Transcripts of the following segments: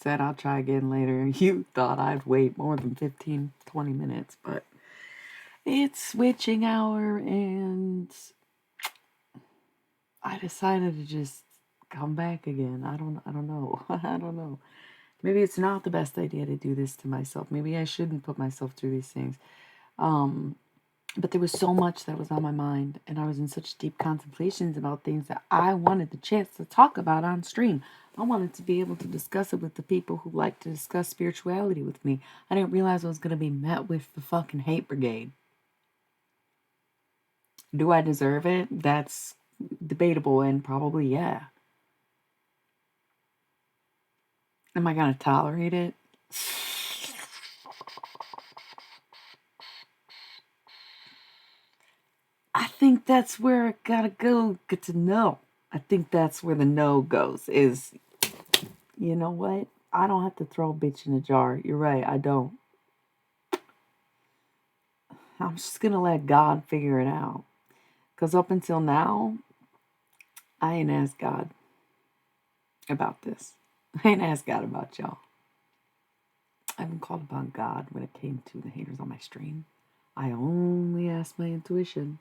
said I'll try again later. You thought I'd wait more than 15, 20 minutes, but it's switching hour and I decided to just come back again. I don't know. I don't know. Maybe it's not the best idea to do this to myself. Maybe I shouldn't put myself through these things. But there was so much that was on my mind, and I was in such deep contemplations about things that I wanted the chance to talk about on stream. I wanted to be able to discuss it with the people who like to discuss spirituality with me. I didn't realize I was going to be met with the fucking hate brigade. Do I deserve it? That's debatable, and probably yeah. Am I going to tolerate it? I think that's where I gotta go get to know. I think that's where the no goes is, you know what? I don't have to throw a bitch in a jar. You're right, I don't. I'm just gonna let God figure it out. Because up until now, I ain't asked God about this. I ain't asked God about y'all. I haven't called upon God when it came to the haters on my stream. I only asked my intuition.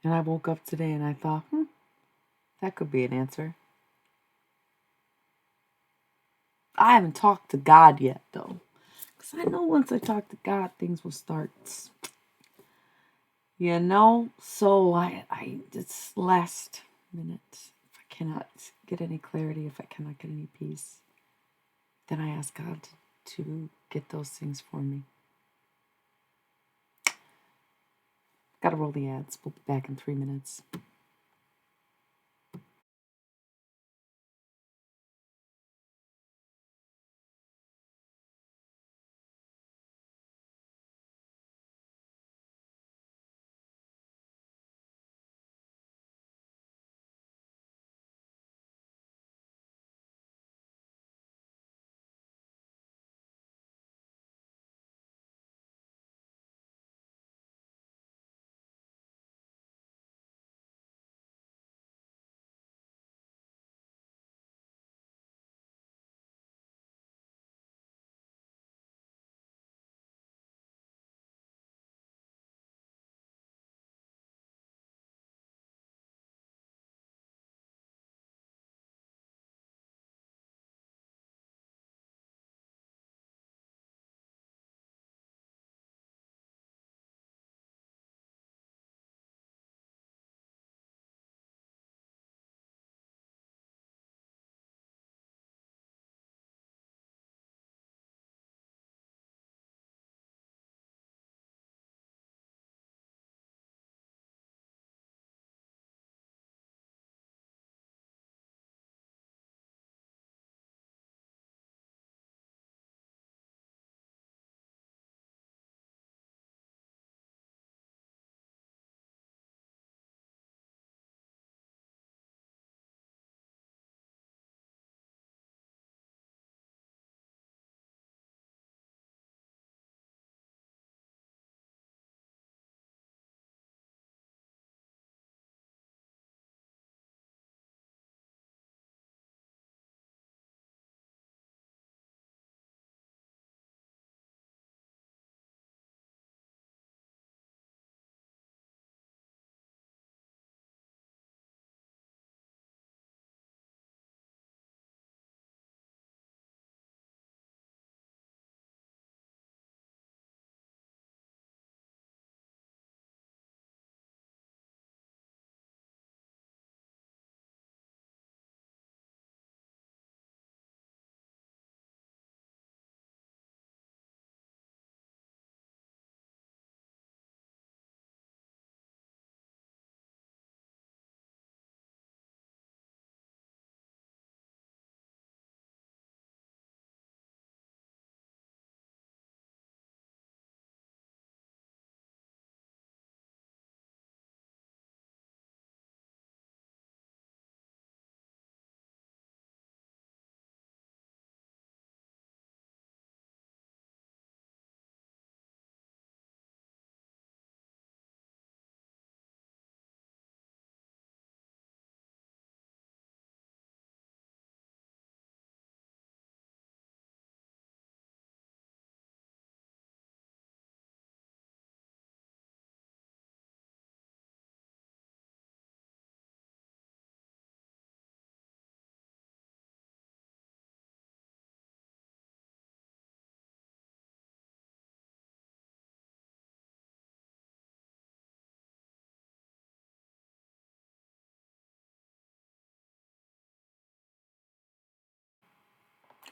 And I woke up today and I thought, that could be an answer. I haven't talked to God yet, though. Because I know once I talk to God, things will start. So it's last minute. If I cannot get any clarity, if I cannot get any peace, then I ask God to get those things for me. Gotta roll the ads. We'll be back in 3 minutes.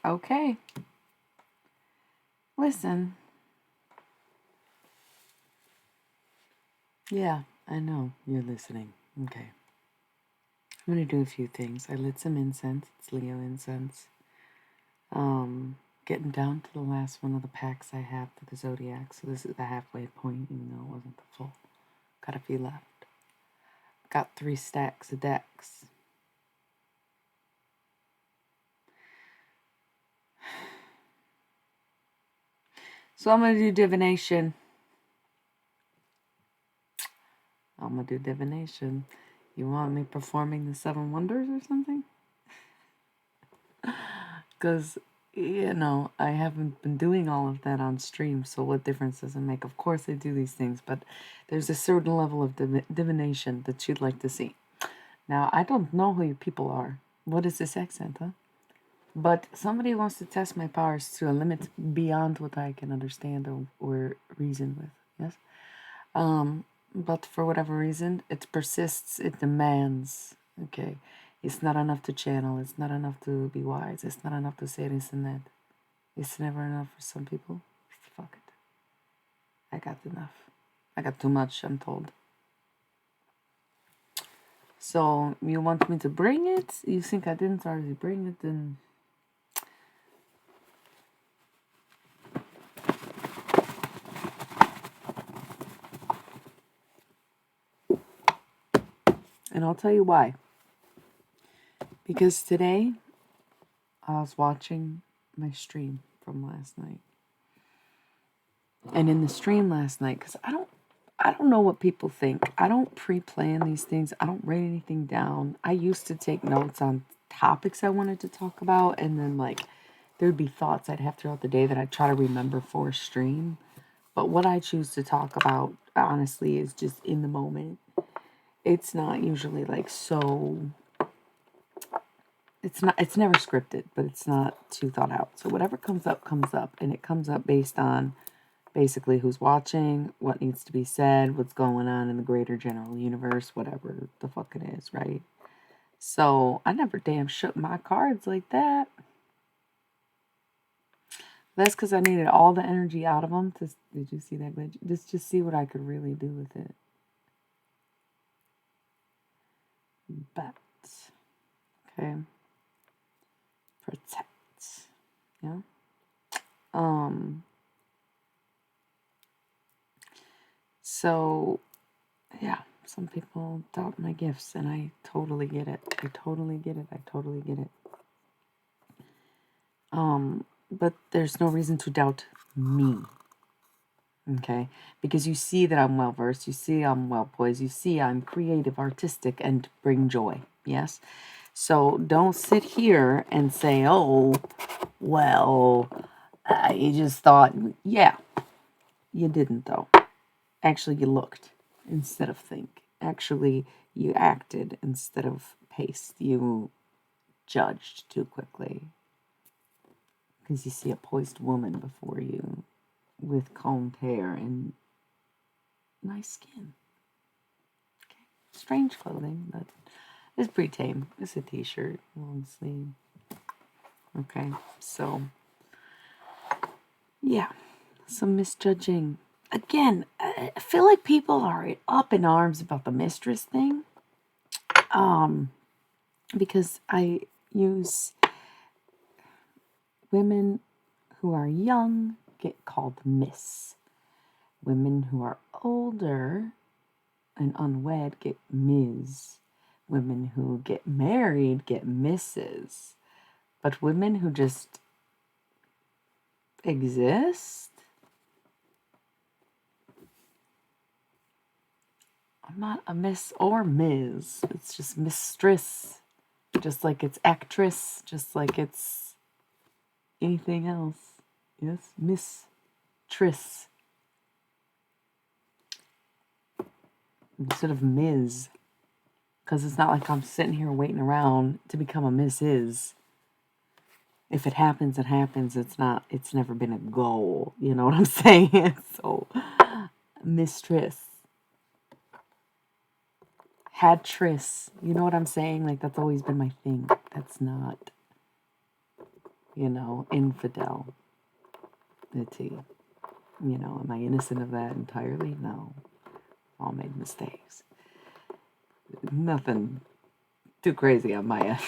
Okay. Listen. Yeah, I know you're listening. Okay. I'm going to do a few things. I lit some incense. It's Leo incense. Getting down to the last one of the packs I have for the zodiac. So this is the halfway point, even though it wasn't the full. Got a few left. Got 3 stacks of decks. So I'm going to do divination. You want me performing the 7 wonders or something? Because, I haven't been doing all of that on stream, so what difference does it make? Of course I do these things, but there's a certain level of divination that you'd like to see. Now, I don't know who you people are. What is this accent, huh? But somebody wants to test my powers to a limit beyond what I can understand or reason with, yes? But for whatever reason, it persists, it demands, okay? It's not enough to channel, it's not enough to be wise, it's not enough to say this and that. It's never enough for some people. Fuck it. I got enough. I got too much, I'm told. So, you want me to bring it? You think I didn't already bring it? Then... And I'll tell you why. Because today, I was watching my stream from last night. And in the stream last night, because I don't know what people think. I don't pre-plan these things. I don't write anything down. I used to take notes on topics I wanted to talk about, and then there'd be thoughts I'd have throughout the day that I'd try to remember for a stream. But what I choose to talk about, honestly, is just in the moment. It's not usually so... It's never scripted, but it's not too thought out. So whatever comes up, and it comes up based on basically who's watching, what needs to be said, what's going on in the greater general universe, whatever the fuck it is, right? So I never damn shook my cards like that. That's because I needed all the energy out of them. Did you see that glitch? Just see what I could really do with it. But, okay. Protect. Yeah. So, yeah, some people doubt my gifts, and I totally get it. I totally get it. But there's no reason to doubt me. Okay? Because you see that I'm well versed, you see I'm well poised, you see I'm creative, artistic, and bring joy. Yes? So don't sit here and say, oh, well, you just thought, yeah, you didn't though. Actually, you looked instead of think. Actually, you acted instead of paced. You judged too quickly. Because you see a poised woman before you with combed hair and nice skin. Okay. Strange clothing, but it's pretty tame. It's a t-shirt, long sleeve. Okay, so yeah, some misjudging. Again, I feel like people are up in arms about the mistress thing. Because I use women who are young get called miss. Women who are older and unwed get Ms. Women who get married get Mrs. But women who just exist? I'm not a Miss or Ms. It's just mistress. Just like it's actress. Just like it's anything else. Yes? Mistress. Instead of Ms. Because it's not like I'm sitting here waiting around to become a Mrs. If it happens, it happens. It's never been a goal. You know what I'm saying? So, mistress. Hadtress. You know what I'm saying? Like, that's always been my thing. That's not, infidelity. Am I innocent of that entirely? No. All made mistakes. Nothing too crazy on my end,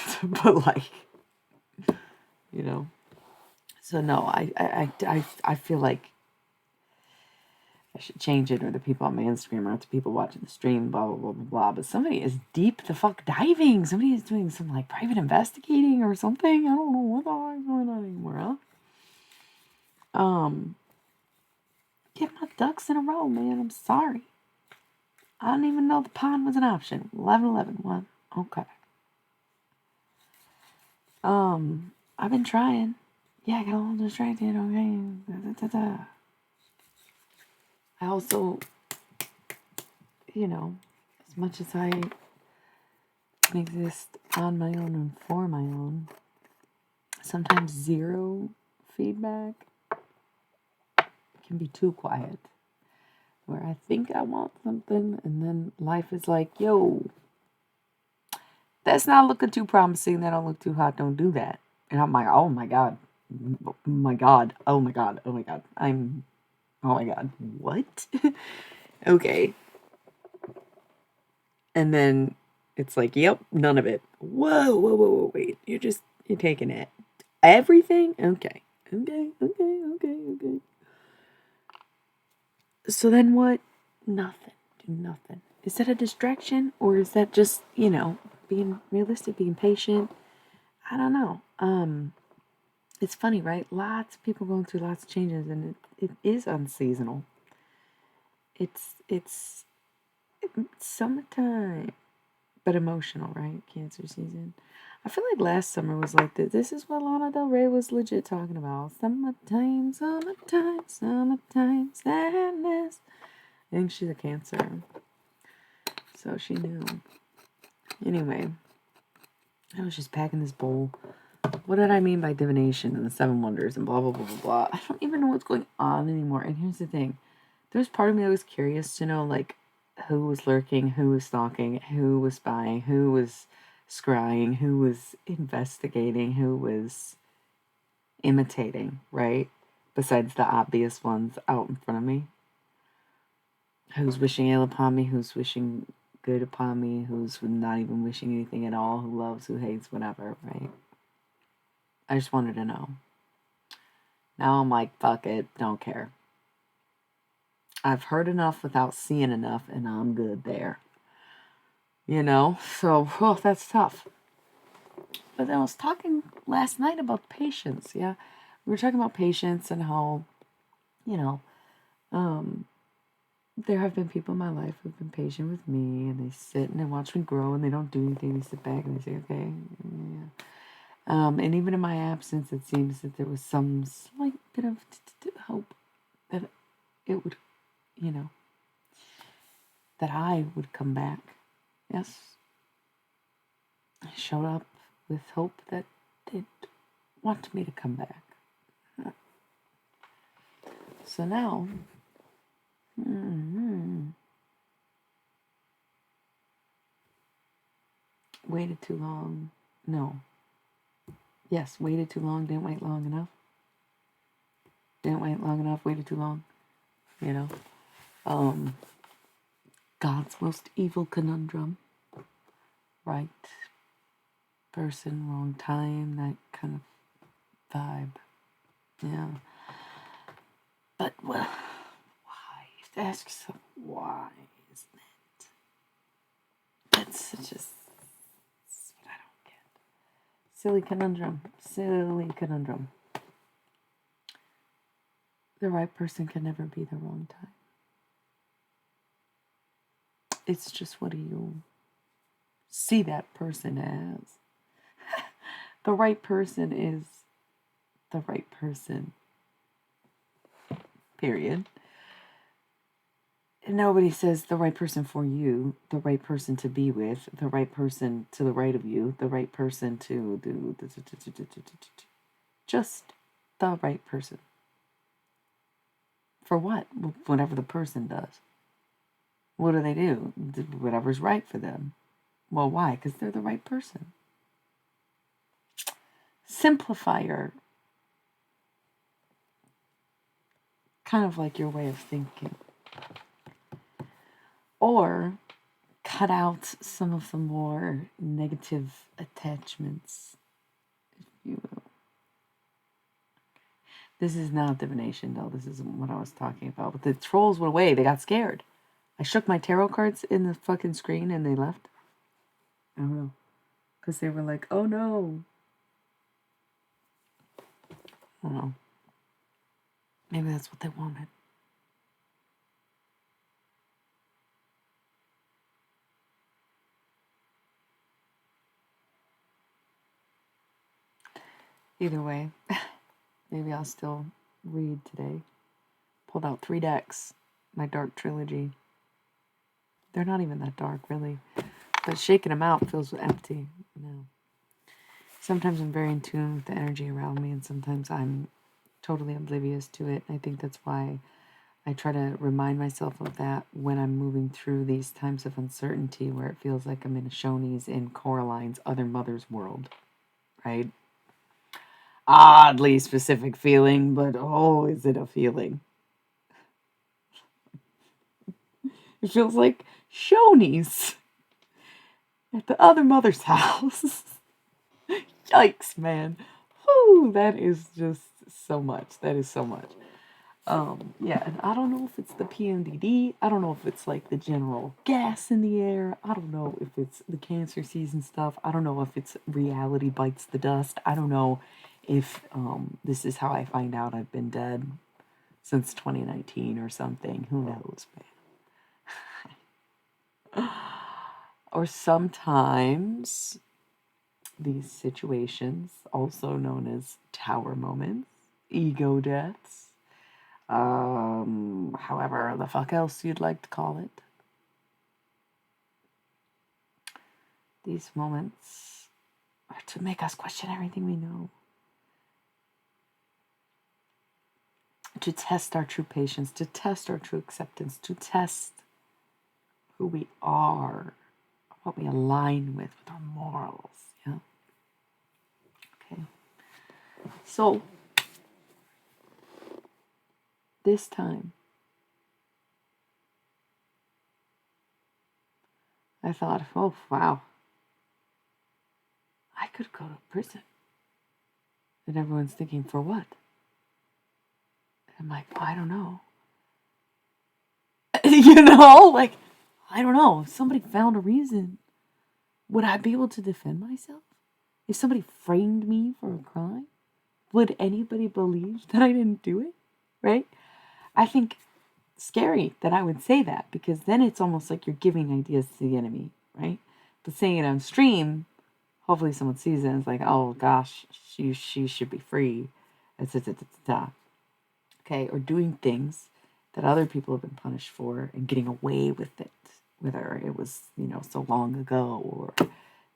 but So no, I feel like I should change it, or the people on my Instagram, or the people watching the stream, blah, blah, blah, blah, blah. But somebody is deep the fuck diving. Somebody is doing some, private investigating or something. I don't know what the hell's going on anymore, huh? Get my ducks in a row, man. I'm sorry. I didn't even know the pond was an option. 11-11. What? Okay. I've been trying. Yeah, I got a little distracted, okay? I also, as much as I can exist on my own and for my own, sometimes zero feedback can be too quiet. Where I think I want something, and then life is like, yo, that's not looking too promising. That don't look too hot. Don't do that. And I'm like, oh my God. Oh my God. Oh my God. Oh my God. Oh my God. What? Okay. And then it's like, yep, none of it. Whoa, wait. You're taking it. Everything? Okay. So then what? Nothing. Do nothing. Is that a distraction? Or is that just, being realistic, being patient? I don't know. It's funny, right? Lots of people going through lots of changes, and it is unseasonal. It's summertime, but emotional, right? Cancer season. I feel like last summer was like this. This is what Lana Del Rey was legit talking about. Summertime, sadness. I think she's a Cancer, so she knew. Anyway, I was just packing this bowl. What did I mean by divination and the 7 wonders and blah, blah, blah, blah, blah? I don't even know what's going on anymore. And here's the thing. There's part of me that was curious to know, who was lurking, who was stalking, who was spying, who was scrying, who was investigating, who was imitating, right? Besides the obvious ones out in front of me. Who's wishing ill upon me, who's wishing good upon me, who's not even wishing anything at all, who loves, who hates, whatever, right? I just wanted to know. Now I'm like, fuck it, don't care. I've heard enough without seeing enough, and I'm good there. So, that's tough. But then I was talking last night about patience, yeah? We were talking about patience and how, there have been people in my life who've been patient with me, and they sit and they watch me grow, and they don't do anything. They sit back and they say, okay, yeah. And even in my absence, it seems that there was some slight bit of hope that it would, that I would come back. Yes. I showed up with hope that they'd want me to come back. So now, waited too long. No. Yes, waited too long, didn't wait long enough. Didn't wait long enough, waited too long. God's most evil conundrum. Right person, wrong time, that kind of vibe. Yeah. But, well, why? You have to ask yourself, why isn't it? That's what I don't get. Silly conundrum. The right person can never be the wrong time. It's just, what do you see that person as? The right person is the right person. Period. And nobody says the right person for you, the right person to be with, the right person to the right of you, the right person to do, just the right person. For what? Whatever the person does. What do they do? Whatever's right for them. Well, why? Because they're the right person. Simplifier kind of like your way of thinking. Or cut out some of the more negative attachments, if you will. This is not divination, though. This isn't what I was talking about. But the trolls went away. They got scared. I shook my tarot cards in the fucking screen and they left. I don't know. Because they were like, oh no. I don't know. Maybe that's what they wanted. Either way, maybe I'll still read today. Pulled out 3 decks. My dark trilogy. They're not even that dark, really. But shaking them out feels empty. No. Sometimes I'm very in tune with the energy around me, and sometimes I'm totally oblivious to it. I think that's why I try to remind myself of that when I'm moving through these times of uncertainty where it feels like I'm in a Shoney's in Coraline's Other Mother's world, right? Oddly specific feeling, but oh, is it a feeling? It feels like Shoney's at the Other Mother's house. Yikes, man. Whew, that is just so much. That is so much. Yeah, and I don't know if it's the PMDD. I don't know if it's like the general gas in the air. I don't know if it's the cancer season stuff. I don't know if it's reality bites the dust. I don't know if this is how I find out I've been dead since 2019 or something. Who knows, man. Or sometimes these situations, also known as tower moments, ego deaths, however the fuck else you'd like to call it. These moments are to make us question everything we know. To test our true patience, to test our true acceptance, to test who we are, what we align with our morals. Yeah. Okay. So, this time, I thought, oh, wow, I could go to prison. And everyone's thinking, for what? I'm like, I don't know. Like, I don't know. If somebody found a reason, would I be able to defend myself? If somebody framed me for a crime, would anybody believe that I didn't do it? Right? I think scary that I would say that, because then it's almost like you're giving ideas to the enemy, right? But saying it on stream, hopefully someone sees it and is like, oh gosh, she should be free. Okay, or doing things that other people have been punished for and getting away with it, whether it was, so long ago or,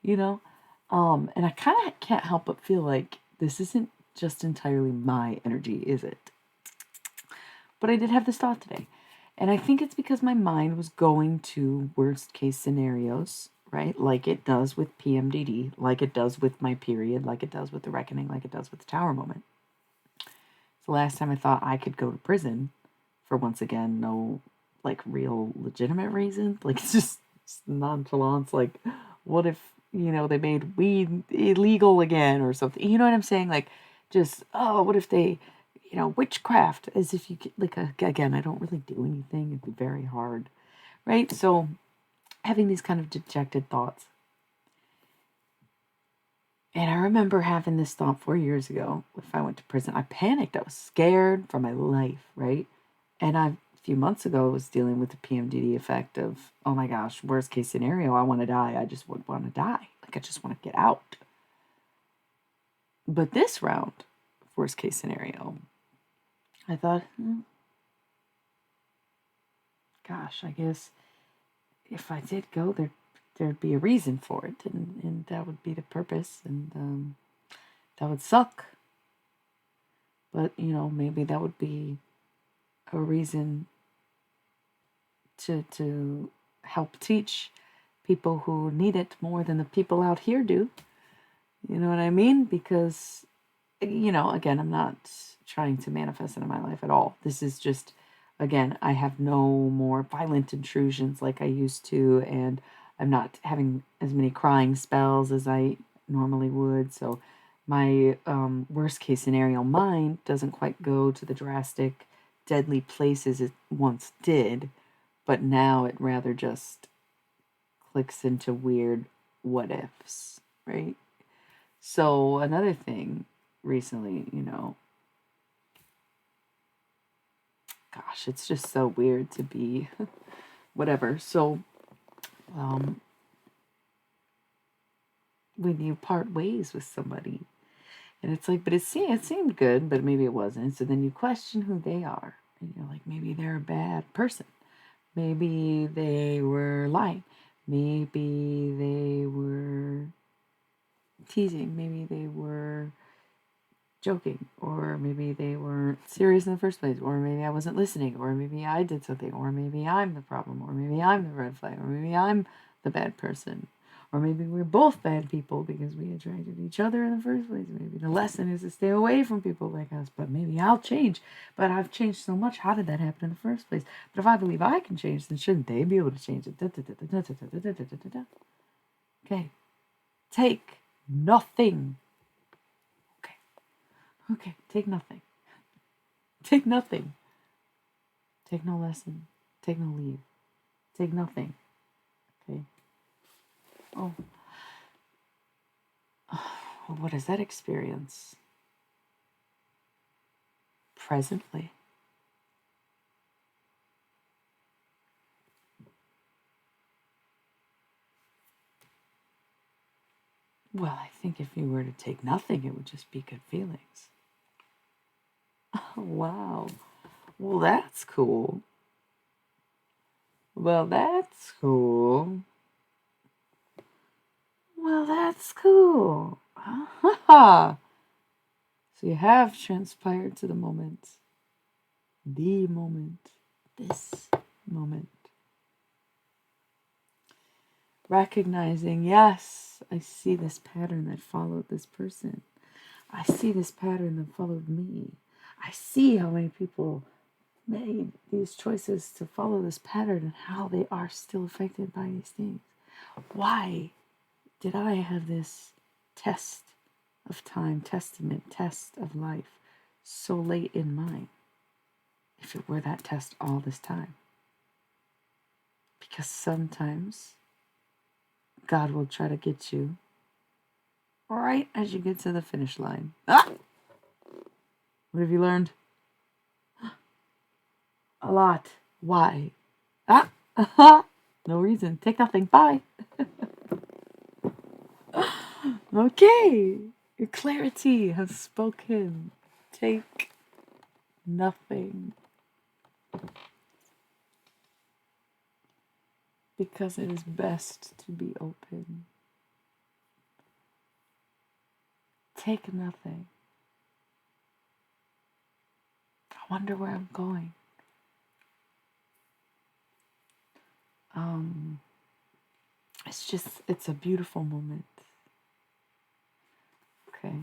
and I kind of can't help but feel like this isn't just entirely my energy, is it? But I did have this thought today. And I think it's because my mind was going to worst case scenarios, right? Like it does with PMDD, like it does with my period, like it does with the reckoning, like it does with the tower moment. It's the last time I thought I could go to prison for, once again, no like real legitimate reason. Like it's just nonchalance. Like, what if, they made weed illegal again or something? You know what I'm saying? Like, just, oh, what if they, witchcraft, as if you could, like, again, I don't really do anything. It'd be very hard, right? So having these kind of dejected thoughts. And I remember having this thought 4 years ago. If I went to prison, I panicked. I was scared for my life, right? And a few months ago, was dealing with the PMDD effect of, oh my gosh, worst case scenario, I want to die. I just would want to die. Like, I just want to get out. But this round, worst case scenario, I thought, gosh, I guess if I did go, there'd be a reason for it, and that would be the purpose, and that would suck. But, maybe that would be a reason to help teach people who need it more than the people out here do. You know what I mean? Because, again, I'm not trying to manifest it in my life at all. This is just, again, I have no more violent intrusions like I used to, and I'm not having as many crying spells as I normally would. So my worst case scenario mind doesn't quite go to the drastic, deadly places it once did, but now it rather just clicks into weird what ifs, right? So another thing recently, gosh, it's just so weird to be whatever. So um, when you part ways with somebody, and it's like, but it seemed good, but maybe it wasn't. So then you question who they are, and you're like, maybe they're a bad person, maybe they were lying, maybe they were teasing, maybe they were joking, or maybe they weren't serious in the first place, or maybe I wasn't listening, or maybe I did something, or maybe I'm the problem, or maybe I'm the red flag, or maybe I'm the bad person, or maybe we're both bad people because we attracted each other in the first place. Maybe the lesson is to stay away from people like us, but maybe I'll change. But I've changed so much. How did that happen in the first place? But if I believe I can change, then shouldn't they be able to change it? Okay. Take nothing. Okay. Take nothing. Take nothing. Take no lesson. Take no leave. Take nothing. Okay. Oh. What is that experience? Presently. Well, I think if you were to take nothing, it would just be good feelings. Oh, wow. Well, that's cool. Well, that's cool. Well, that's cool. So you have transpired to the moment. The moment. This moment. Recognizing, yes, I see this pattern that followed this person. I see this pattern that followed me. I see how many people made these choices to follow this pattern and how they are still affected by these things. Why did I have this test of time, testament, test of life so late in mine? If it were that test all this time. Because sometimes God will try to get you right as you get to the finish line. Ah! What have you learned? A lot. Why? Ah! No reason. Take nothing. Bye. Okay. Your clarity has spoken. Take nothing. Because it is best to be open. Take nothing. I wonder where I'm going. It's a beautiful moment. Okay.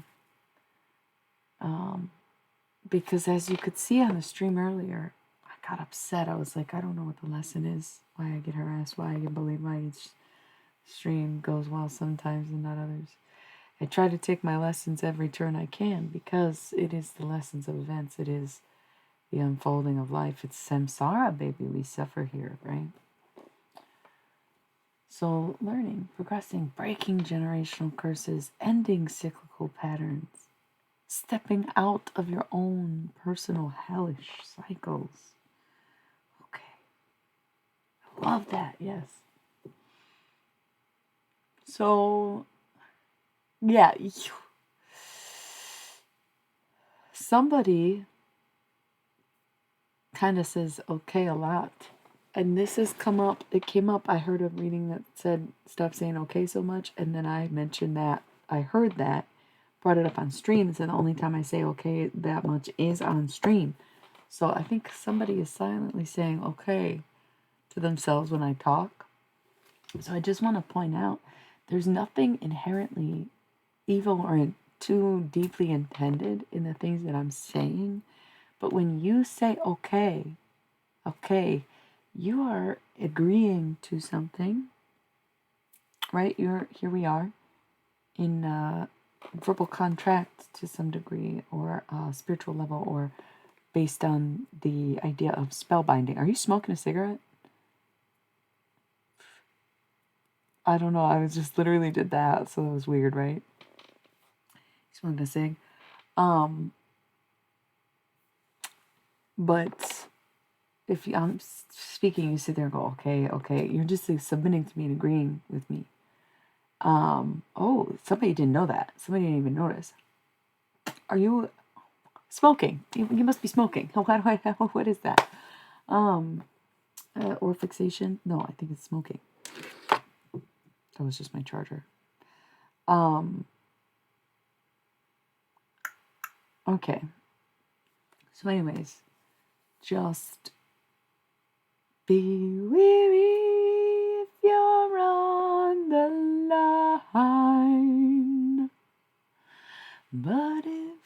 Because as you could see on the stream earlier, I got upset. I was like, I don't know what the lesson is. Why I get harassed. Why I can believe why each stream goes well sometimes and not others. I try to take my lessons every turn I can because it is the lessons of events. It is the unfolding of life. It's samsara, baby. We suffer here, right? So learning, progressing, breaking generational curses, ending cyclical patterns, stepping out of your own personal hellish cycles. Okay. I love that, yes. So, yeah. Somebody kind of says okay a lot. And this has come up, it came up, I heard a reading that said, stop saying okay so much. And then I mentioned that, I heard that, brought it up on stream, and said the only time I say okay that much is on stream. So I think somebody is silently saying okay to themselves when I talk. So I just want to point out, there's nothing inherently evil or too deeply intended in the things that I'm saying. But when you say, okay, you are agreeing to something, right? Here we are in verbal contract to some degree, or spiritual level, or based on the idea of spellbinding. Are you smoking a cigarette? I don't know. I was just literally did that, so that was weird, right? Smoking a cig. But if I'm speaking, you sit there and go, okay. You're just submitting to me and agreeing with me. Oh, somebody didn't know that. Somebody didn't even notice. Are you smoking? You must be smoking. What is that? Or fixation? No, I think it's smoking. That was just my charger. Okay. So anyways, just be weary if you're on the line. But if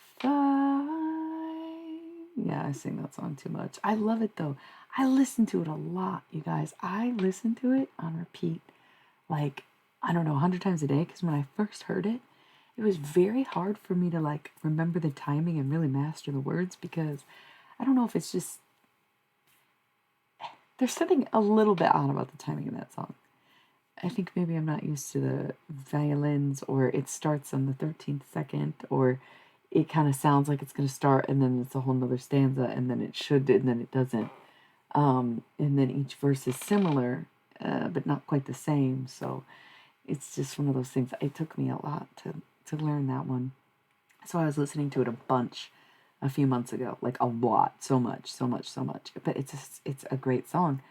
I sing that song too much. I love it though. I listen to it a lot, you guys. I listen to it on repeat, like, I don't know, 100 times a day, because when I first heard it, it was very hard for me to, like, remember the timing and really master the words, because I don't know if it's just, there's something a little bit odd about the timing of that song. I think maybe I'm not used to the violins, or it starts on the 13th second, or it kind of sounds like it's going to start and then it's a whole nother stanza, and then it should, and then it doesn't. And then each verse is similar, but not quite the same. So it's just one of those things. It took me a lot to learn that one. So I was listening to it a bunch a few months ago, like a lot, so much. But it's a great song.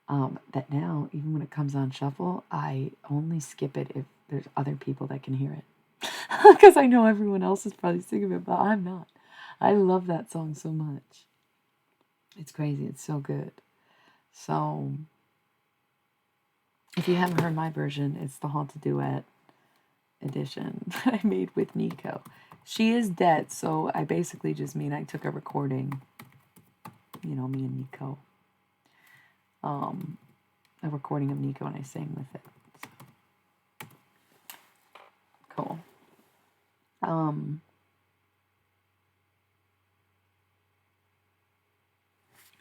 That now, even when it comes on shuffle, I only skip it if there's other people that can hear it. Because I know everyone else is probably sick of it, but I'm not. I love that song so much. It's crazy. It's so good. So, if you haven't heard my version, it's the Haunted Duet edition that I made with Nico. She is dead, so I basically just mean I took a recording, me and Nico. A recording of Nico, and I sang with it. So. Cool.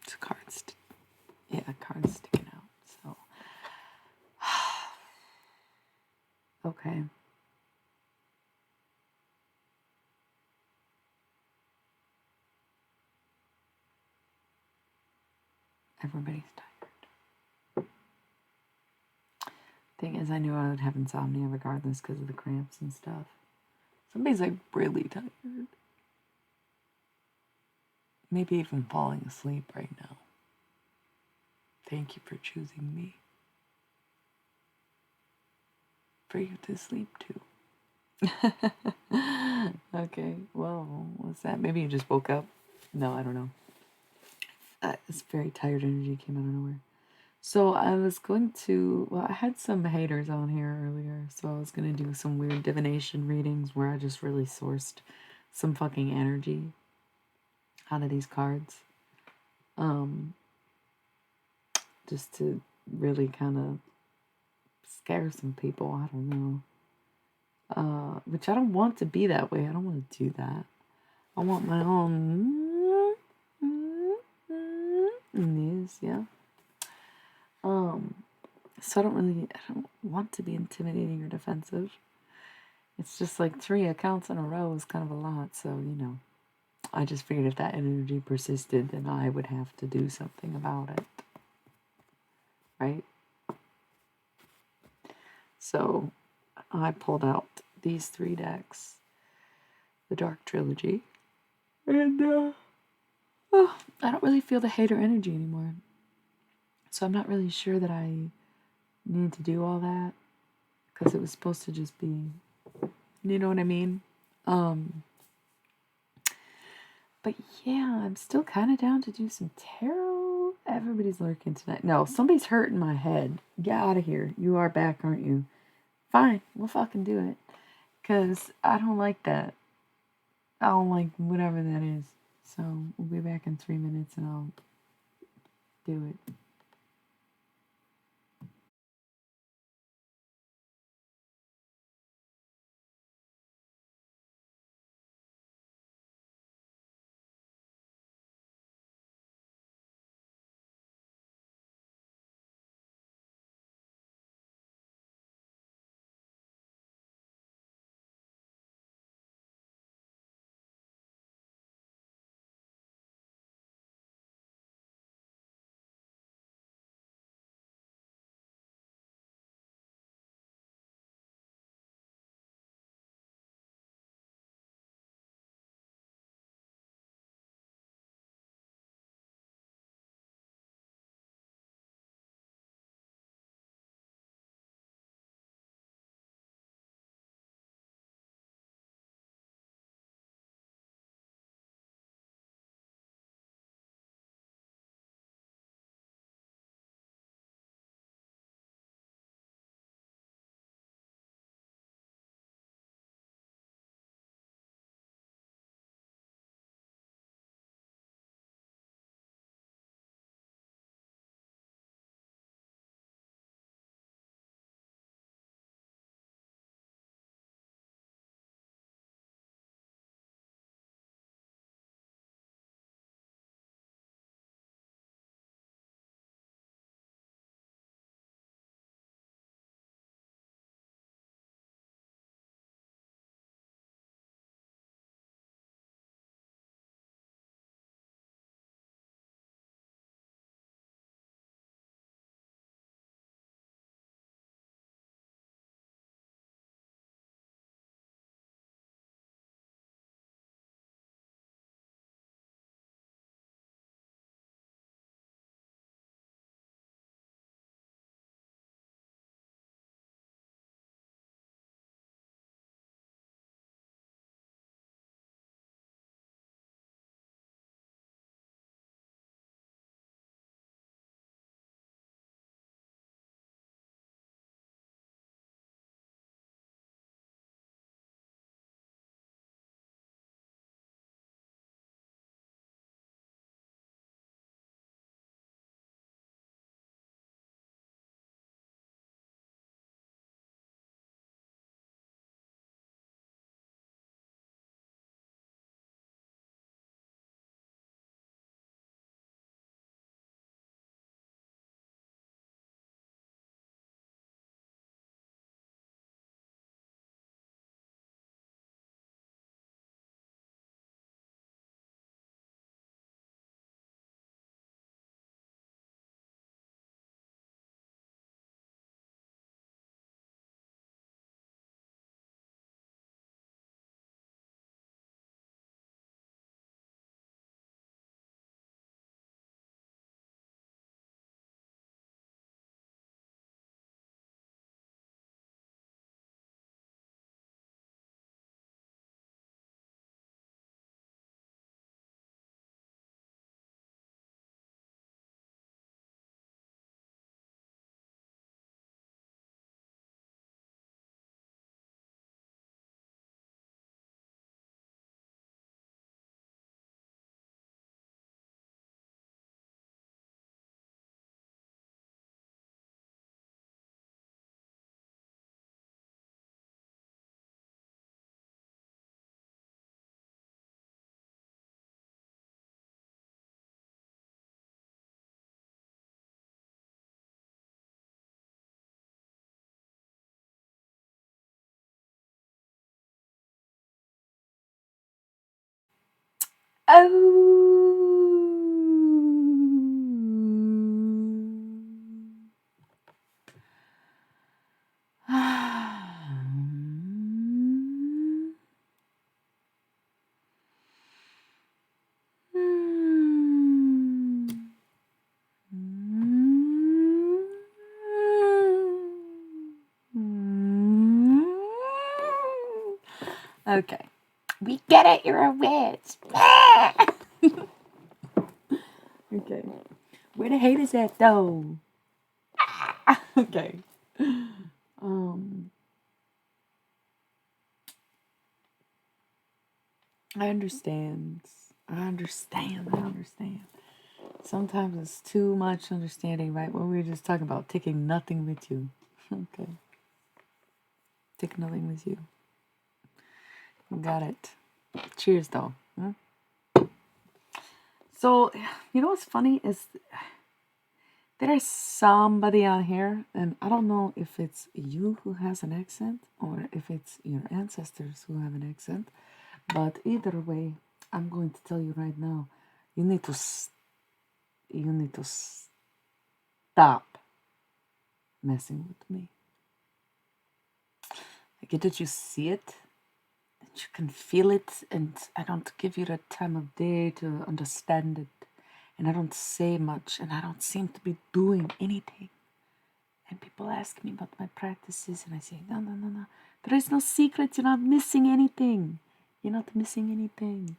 It's cards. Cards sticking out. So, okay. Everybody's tired. Thing is, I knew I would have insomnia regardless because of the cramps and stuff. Somebody's like really tired. Maybe even falling asleep right now. Thank you for choosing me. For you to sleep too. Okay, well, what's that? Maybe you just woke up. No, I don't know. This very tired energy came out of nowhere. So I was going to, I had some haters on here earlier, so I was going to do some weird divination readings where I just really sourced some fucking energy out of these cards. Just to really kind of scare some people, I don't know. Which I don't want to be that way. I don't want to do that. I want my own news, yeah. So I don't want to be intimidating or defensive. It's just like 3 accounts in a row is kind of a lot, so, I just figured if that energy persisted, then I would have to do something about it. Right? So I pulled out these 3 decks, the Dark Trilogy, and I don't really feel the hater energy anymore. So I'm not really sure that I need to do all that, because it was supposed to just be, you know what I mean? But yeah, I'm still kind of down to do some tarot. Everybody's lurking tonight. No, somebody's hurting my head. Get out of here. You are back, aren't you? Fine, we'll fucking do it. Because I don't like that. I'll like whatever that is. So we'll be back in 3 minutes and I'll do it. Oh. Okay. We get it, you're a witch. Okay. Where the hate is at though? Okay. Um I understand. I understand. I understand. Sometimes it's too much understanding, right? When we were just talking about taking nothing with you. Okay. Take nothing with you. Got it. Cheers, though. Hmm? So, you know what's funny is there's somebody out here, and I don't know if it's you who has an accent or if it's your ancestors who have an accent, but either way, I'm going to tell you right now, you need to stop messing with me. I get that you see it, that you can feel it, and I don't give you the time of day to understand it, and I don't say much, and I don't seem to be doing anything. And people ask me about my practices, and I say, no, no, no, no. There is no secret. You're not missing anything. You're not missing anything.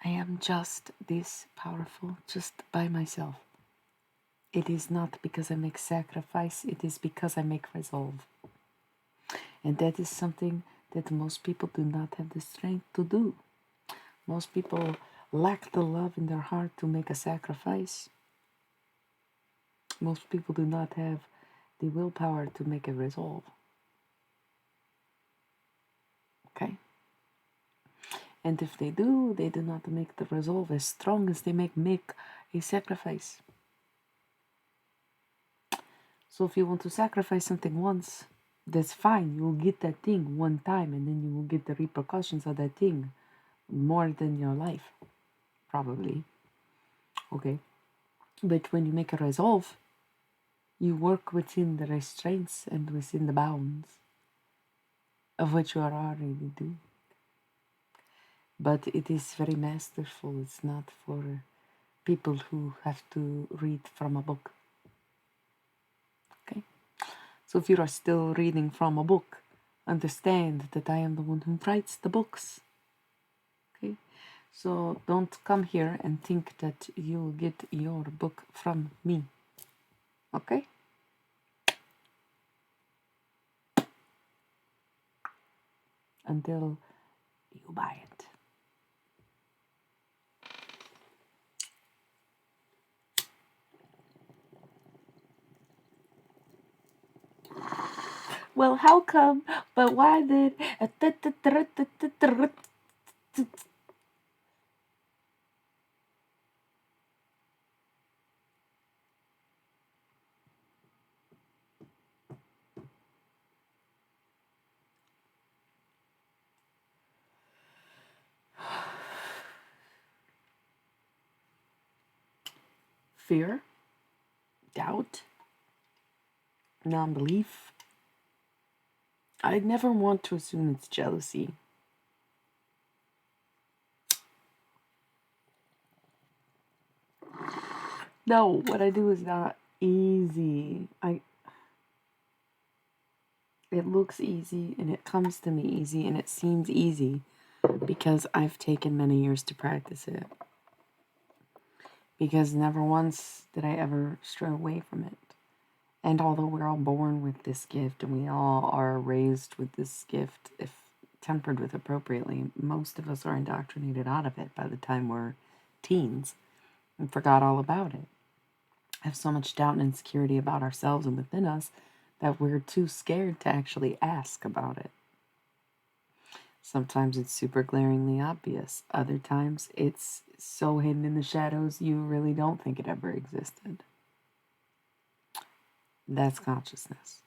I am just this powerful, just by myself. It is not because I make sacrifice. It is because I make resolve. And that is something that most people do not have the strength to do. Most people lack the love in their heart to make a sacrifice. Most people do not have the willpower to make a resolve. Okay? And if they do not make the resolve as strong as they make a sacrifice. So if you want to sacrifice something once, that's fine. You will get that thing one time, and then you will get the repercussions of that thing more than your life, probably. Okay. But when you make a resolve, you work within the restraints and within the bounds of what you are already doing. But it is very masterful. It's not for people who have to read from a book. Okay? So if you are still reading from a book, understand that I am the one who writes the books. Okay? So don't come here and think that you'll get your book from me. Okay? Until you buy it. Well, how come? But why did? Fear, doubt, non-belief. I never want to assume it's jealousy. No, what I do is not easy. It looks easy and it comes to me easy and it seems easy because I've taken many years to practice it. Because never once did I ever stray away from it. And although we're all born with this gift and we all are raised with this gift, if tempered with appropriately, most of us are indoctrinated out of it by the time we're teens and forgot all about it. Have so much doubt and insecurity about ourselves and within us that we're too scared to actually ask about it. Sometimes it's super glaringly obvious. Other times it's so hidden in the shadows you really don't think it ever existed. That's consciousness.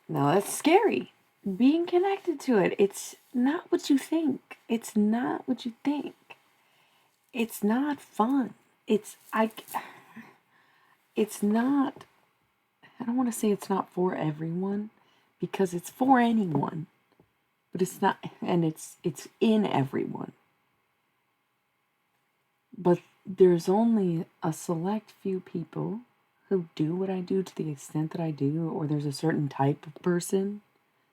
Now that's scary. Being connected to it, it's not what you think. It's not what you think. It's not fun. It's not, I don't want to say it's not for everyone because it's for anyone. But it's not, and it's in everyone. But there's only a select few people who do what I do to the extent that I do, or there's a certain type of person.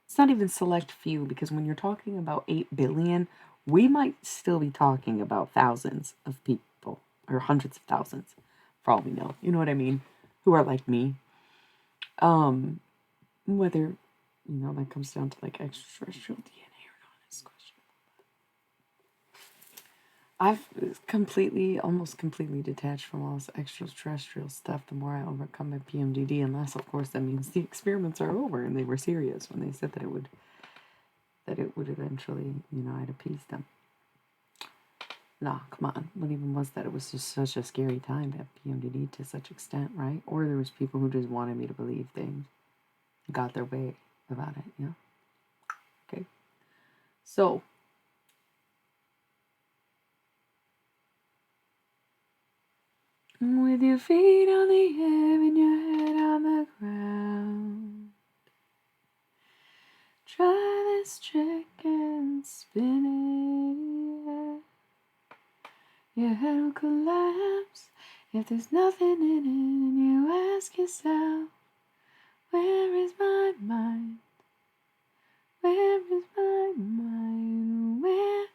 It's not even select few because when you're talking about 8 billion, we might still be talking about thousands of people or hundreds of thousands for all we know. You know what I mean? Who are like me. Whether that comes down to like extraterrestrial DNA or not is questionable. I've almost completely detached from all this extraterrestrial stuff the more I overcome my PMDD, unless, of course, that means the experiments are over and they were serious when they said that it would eventually, I'd appease them. Nah, come on. What even was that? It was just such a scary time to have PMDD to such extent, right? Or there was people who just wanted me to believe things, got their way about it, Okay. So, with your feet on the air and your head on the ground, try this trick and spin it. Your head will collapse if there's nothing in it, and you ask yourself, where is my mind? Where is my mind? Where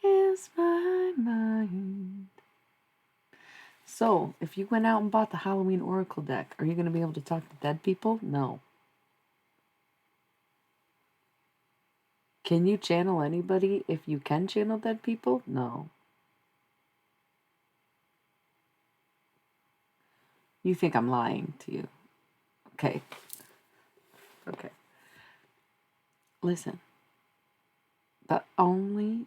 is my mind? So, if you went out and bought the Halloween Oracle deck, are you going to be able to talk to dead people? No. Can you channel anybody if you can channel dead people? No. You think I'm lying to you. Okay. Listen. The only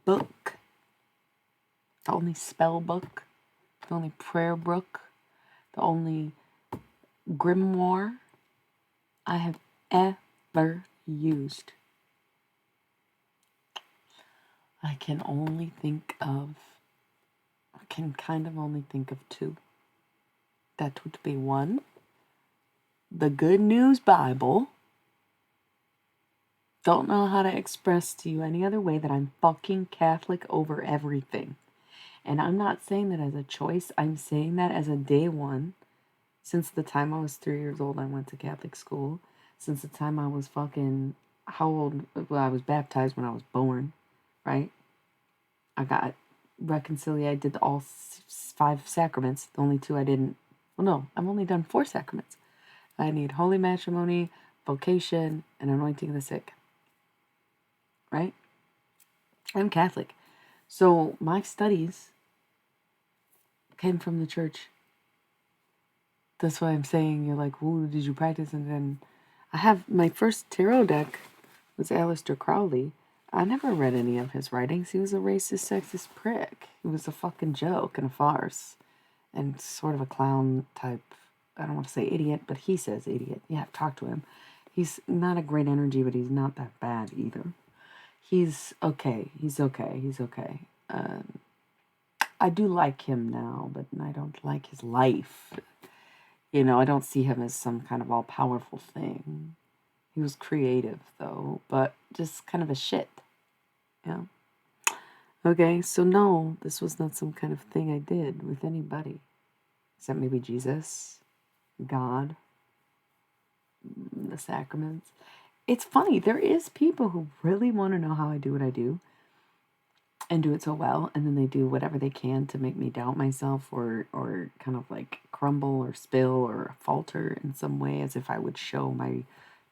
book, the only spell book, the only prayer book, the only grimoire I have ever used, I can only think of two. That would be one, the Good News Bible. Don't know how to express to you any other way that I'm fucking Catholic over everything. And I'm not saying that as a choice. I'm saying that as a day one. Since the time I was 3 years old, I went to Catholic school. Since the time I was how old? Well, I was baptized when I was born, right? I got reconciliated. I did all 5 sacraments. The only 2 I didn't. Well, no, I've only done 4 sacraments. I need holy matrimony, vocation, and anointing the sick. Right? I'm Catholic. So my studies came from the church. That's why I'm saying, you're like, who did you practice? And then I have my first tarot deck was Aleister Crowley. I never read any of his writings. He was a racist, sexist prick. He was a fucking joke and a farce. And sort of a clown type, I don't want to say idiot, but he says idiot. Yeah, I've talked to him. He's not a great energy, but he's not that bad either. He's okay. I do like him now, but I don't like his life. I don't see him as some kind of all-powerful thing. He was creative, though, but just kind of a shit. Yeah. Okay, so no, this was not some kind of thing I did with anybody. Except maybe Jesus, God, the sacraments. It's funny, there is people who really want to know how I do what I do and do it so well, and then they do whatever they can to make me doubt myself or kind of like crumble or spill or falter in some way, as if I would show my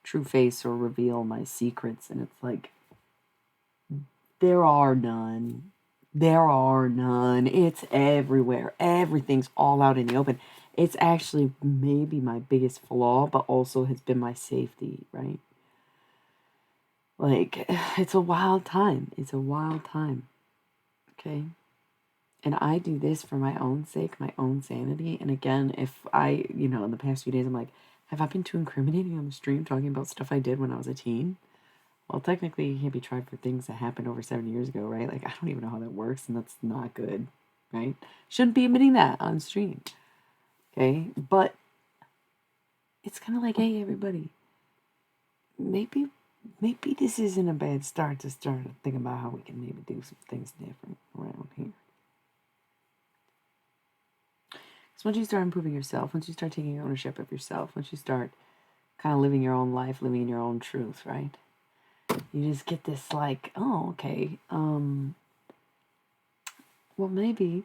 true face or reveal my secrets. And it's like, there are none. It's everywhere. Everything's all out in the open. It's actually maybe my biggest flaw, but also has been my safety, right? Like, it's a wild time. Okay? And I do this for my own sake, my own sanity. And again, if I, in the past few days, I'm like, have I been too incriminating on the stream talking about stuff I did when I was a teen? Well, technically, you can't be tried for things that happened over 7 years ago, right? Like, I don't even know how that works, and that's not good, right? Shouldn't be admitting that on stream, okay? But it's kind of like, hey, everybody, maybe this isn't a bad start to start thinking about how we can maybe do some things different around here. So once you start improving yourself, once you start taking ownership of yourself, once you start kind of living your own life, living in your own truth, right? You just get this like, oh, okay, well, maybe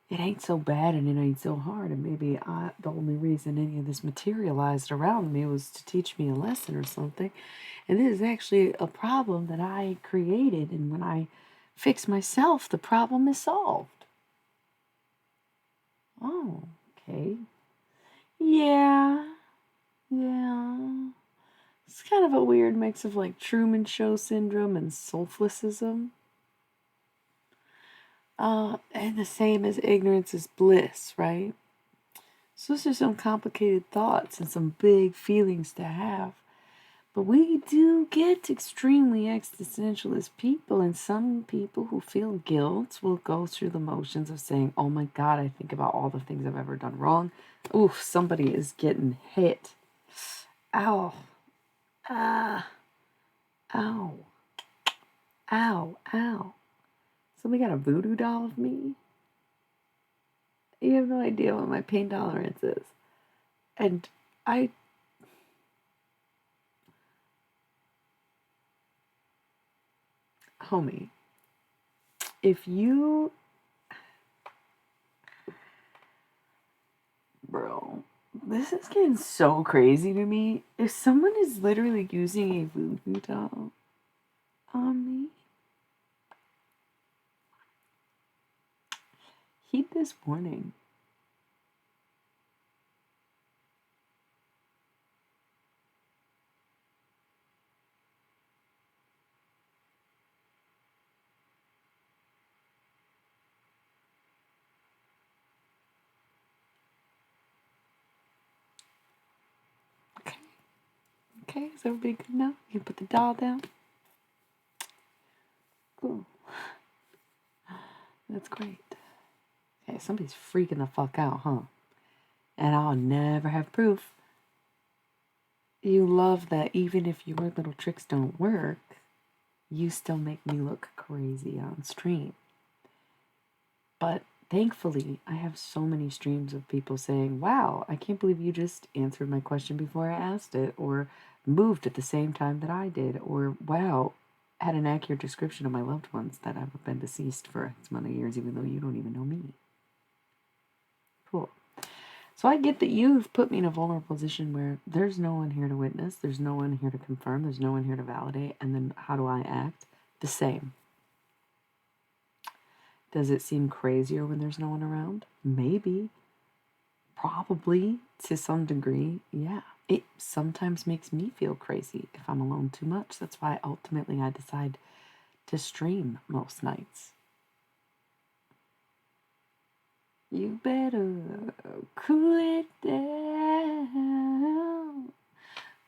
it ain't so bad and it ain't so hard. And maybe the only reason any of this materialized around me was to teach me a lesson or something. And this is actually a problem that I created. And when I fix myself, the problem is solved. Oh, okay. Yeah. Yeah. It's kind of a weird mix of like Truman Show syndrome and selflessism. And the same as ignorance is bliss, right? So those are some complicated thoughts and some big feelings to have. But we do get extremely existential as people, and some people who feel guilt will go through the motions of saying, oh my God, I think about all the things I've ever done wrong. Oof, somebody is getting hit. Ow. Ah. Ow. Ow. Ow. Somebody got a voodoo doll of me? You have no idea what my pain tolerance is. And homie, if you, bro, this is getting so crazy to me. If someone is literally using a voodoo doll on me, heed this warning. Okay, okay, is everybody good now? You can put the doll down. Cool. That's great. Okay, somebody's freaking the fuck out, huh? And I'll never have proof. You love that even if your little tricks don't work, you still make me look crazy on stream. But thankfully, I have so many streams of people saying, wow, I can't believe you just answered my question before I asked it, or moved at the same time that I did, or wow, had an accurate description of my loved ones that have been deceased for X amount of years, even though you don't even know me. Cool. So I get that you've put me in a vulnerable position where there's no one here to witness, there's no one here to confirm, there's no one here to validate, and then how do I act? The same. Does it seem crazier when there's no one around? Maybe. Probably, to some degree, yeah. It sometimes makes me feel crazy if I'm alone too much. That's why ultimately I decide to stream most nights. You better cool it down.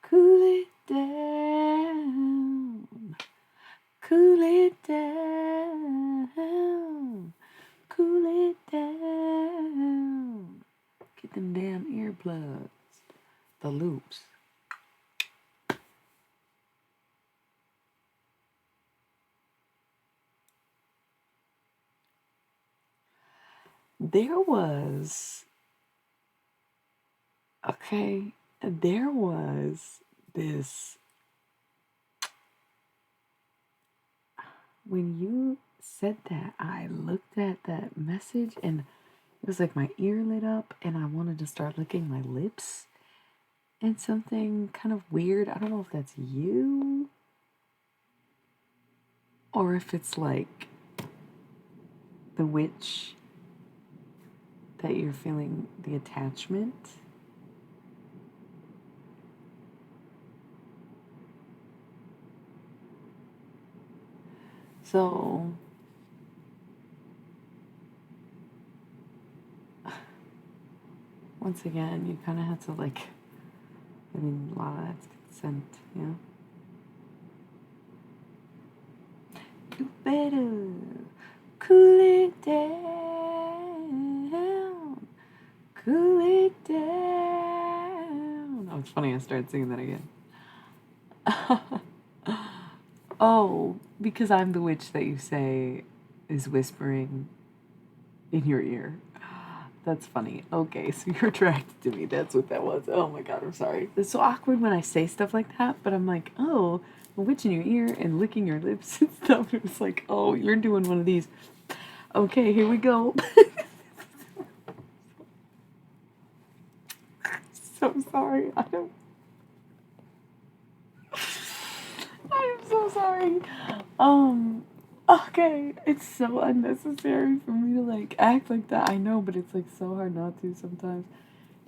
Cool it down. Cool it down. Cool it down. Get them damn earplugs. The loops. There was this, when you said that, I looked at that message and it was like my ear lit up and I wanted to start licking my lips and something kind of weird. I don't know if that's you or if it's like the witch that you're feeling the attachment. So once again, you kind of have to like, I mean, a lot of that's consent, yeah? You better cool it down, cool it down. Oh, it's funny, I started singing that again. Oh, because I'm the witch that you say is whispering in your ear. That's funny. Okay, so you're attracted to me. That's what that was. Oh my god, I'm sorry. It's so awkward when I say stuff like that, but I'm like, oh, a witch in your ear and licking your lips and stuff. It's like, oh, you're doing one of these. Okay, here we go. so sorry. I'm so sorry. Okay, it's so unnecessary for me to like act like that. I know, but it's like so hard not to sometimes.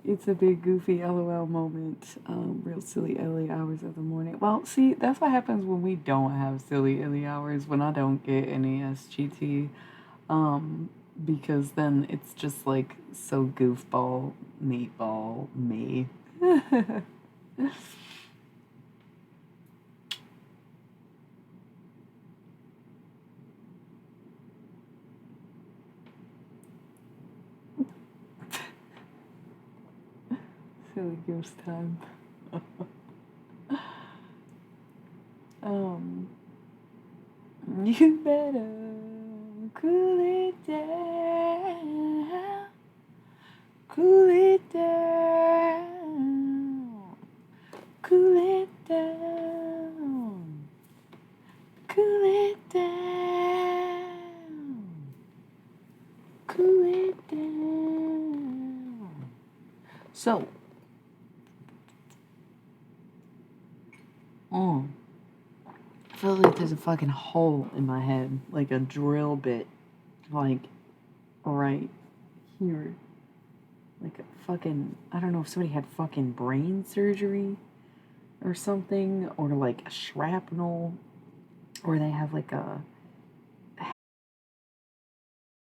It's a big goofy LOL moment. Real silly early hours of the morning. Well, see, that's what happens when we don't have silly early hours, when I don't get any SGT. Um, because then it's just like so goofball, meatball, me. Silly goose time. Um, you better cool it down, cool it down, cool it down, cool it down, cool it down. So, I feel like there's a fucking hole in my head, like a drill bit, like right here. Like a fucking, I don't know if somebody had fucking brain surgery or something, or like a shrapnel, or they have like a